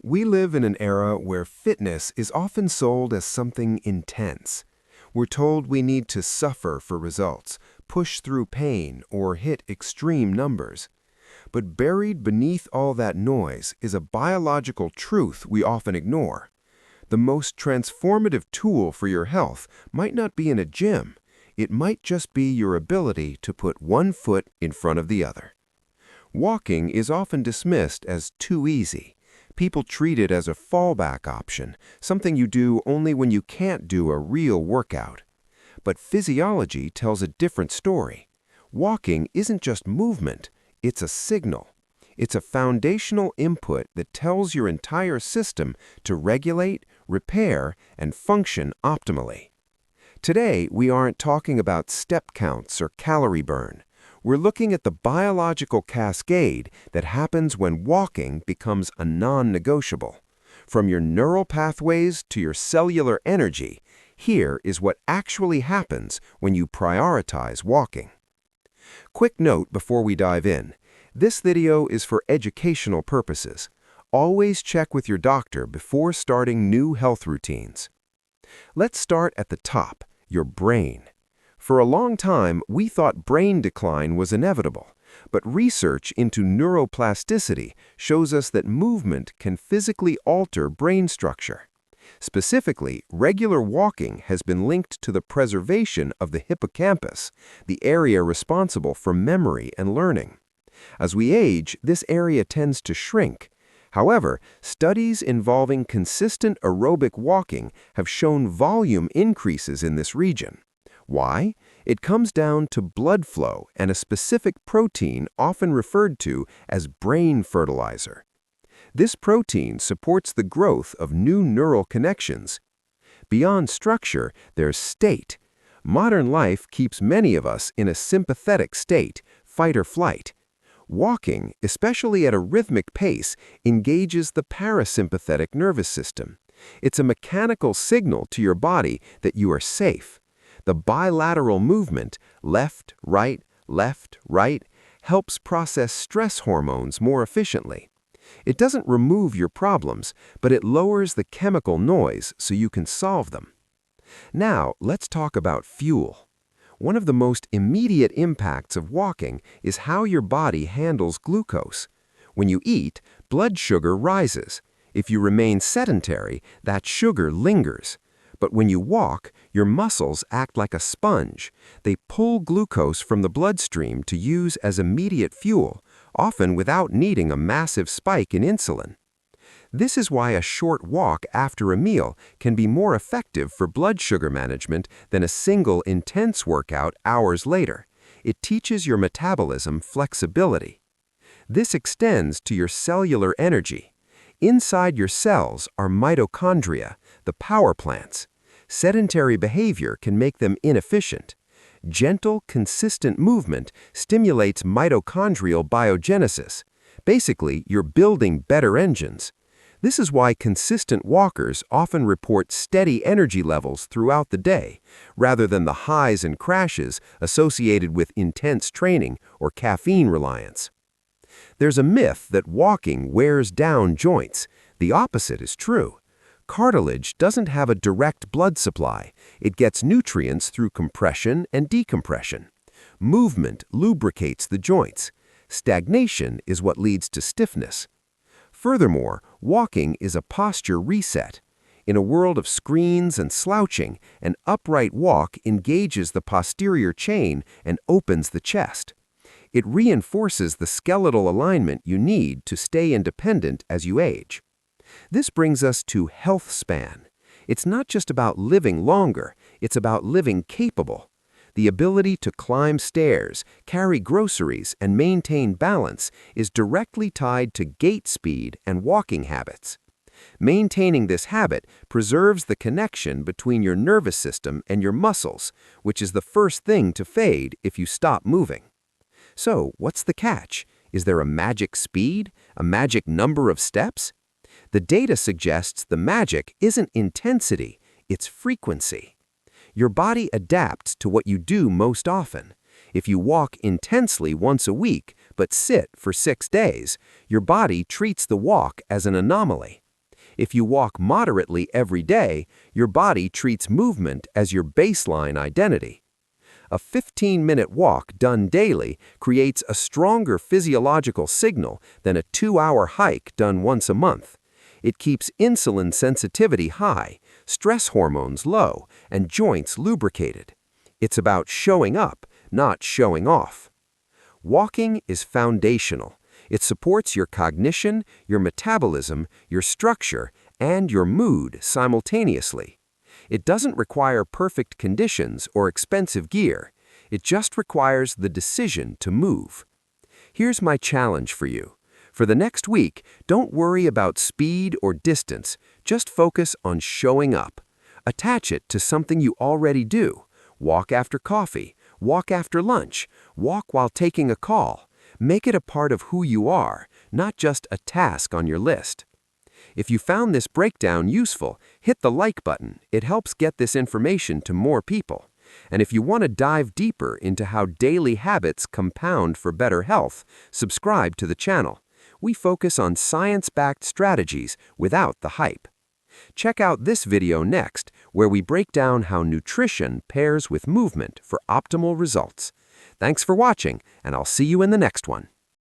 We live in an era where fitness is often sold as something intense. We're told we need to suffer for results, push through pain, or hit extreme numbers. But buried beneath all that noise is a biological truth we often ignore. The most transformative tool for your health might not be in a gym. It might just be your ability to put one foot in front of the other. Walking is often dismissed as too easy. People treat it as a fallback option, something you do only when you can't do a real workout. But physiology tells a different story. Walking isn't just movement, it's a signal. It's a foundational input that tells your entire system to regulate, repair, and function optimally. Today, we aren't talking about step counts or calorie burn. We're looking at the biological cascade that happens when walking becomes a non-negotiable. From your neural pathways to your cellular energy, here is what actually happens when you prioritize walking. Quick note before we dive in. This video is for educational purposes. Always check with your doctor before starting new health routines. Let's start at the top, your brain. For a long time, we thought brain decline was inevitable, but research into neuroplasticity shows us that movement can physically alter brain structure. Specifically, regular walking has been linked to the preservation of the hippocampus, the area responsible for memory and learning. As we age, this area tends to shrink. However, studies involving consistent aerobic walking have shown volume increases in this region. Why? It comes down to blood flow and a specific protein often referred to as brain fertilizer. This protein supports the growth of new neural connections. Beyond structure, there's state. Modern life keeps many of us in a sympathetic state, fight or flight. Walking, especially at a rhythmic pace, engages the parasympathetic nervous system. It's a mechanical signal to your body that you are safe. The bilateral movement, left, right, helps process stress hormones more efficiently. It doesn't remove your problems, but it lowers the chemical noise so you can solve them. Now, let's talk about fuel. One of the most immediate impacts of walking is how your body handles glucose. When you eat, blood sugar rises. If you remain sedentary, that sugar lingers. But when you walk, your muscles act like a sponge. They pull glucose from the bloodstream to use as immediate fuel, often without needing a massive spike in insulin. This is why a short walk after a meal can be more effective for blood sugar management than a single intense workout hours later. It teaches your metabolism flexibility. This extends to your cellular energy. Inside your cells are mitochondria, the power plants. Sedentary behavior can make them inefficient. Gentle, consistent movement stimulates mitochondrial biogenesis. Basically, you're building better engines. This is why consistent walkers often report steady energy levels throughout the day, rather than the highs and crashes associated with intense training or caffeine reliance. There's a myth that walking wears down joints. The opposite is true. Cartilage doesn't have a direct blood supply. It gets nutrients through compression and decompression. Movement lubricates the joints. Stagnation is what leads to stiffness. Furthermore, walking is a posture reset. In a world of screens and slouching, an upright walk engages the posterior chain and opens the chest. It reinforces the skeletal alignment you need to stay independent as you age. This brings us to Healthspan. It's not just about living longer, it's about living capable. The ability to climb stairs, carry groceries, and maintain balance is directly tied to gait speed and walking habits. Maintaining this habit preserves the connection between your nervous system and your muscles, which is the first thing to fade if you stop moving. So, what's the catch? Is there a magic speed? A magic number of steps? The data suggests the magic isn't intensity, it's frequency. Your body adapts to what you do most often. If you walk intensely once a week, but sit for 6 days, your body treats the walk as an anomaly. If you walk moderately every day, your body treats movement as your baseline identity. A 15-minute walk done daily creates a stronger physiological signal than a 2-hour hike done once a month. It keeps insulin sensitivity high, stress hormones low, and joints lubricated. It's about showing up, not showing off. Walking is foundational. It supports your cognition, your metabolism, your structure, and your mood simultaneously. It doesn't require perfect conditions or expensive gear. It just requires the decision to move. Here's my challenge for you. For the next week, don't worry about speed or distance. Just focus on showing up. Attach it to something you already do. Walk after coffee. Walk after lunch. Walk while taking a call. Make it a part of who you are, not just a task on your list. If you found this breakdown useful, hit the like button. It helps get this information to more people. And if you want to dive deeper into how daily habits compound for better health, subscribe to the channel. We focus on science-backed strategies without the hype. Check out this video next, where we break down how nutrition pairs with movement for optimal results. Thanks for watching, and I'll see you in the next one.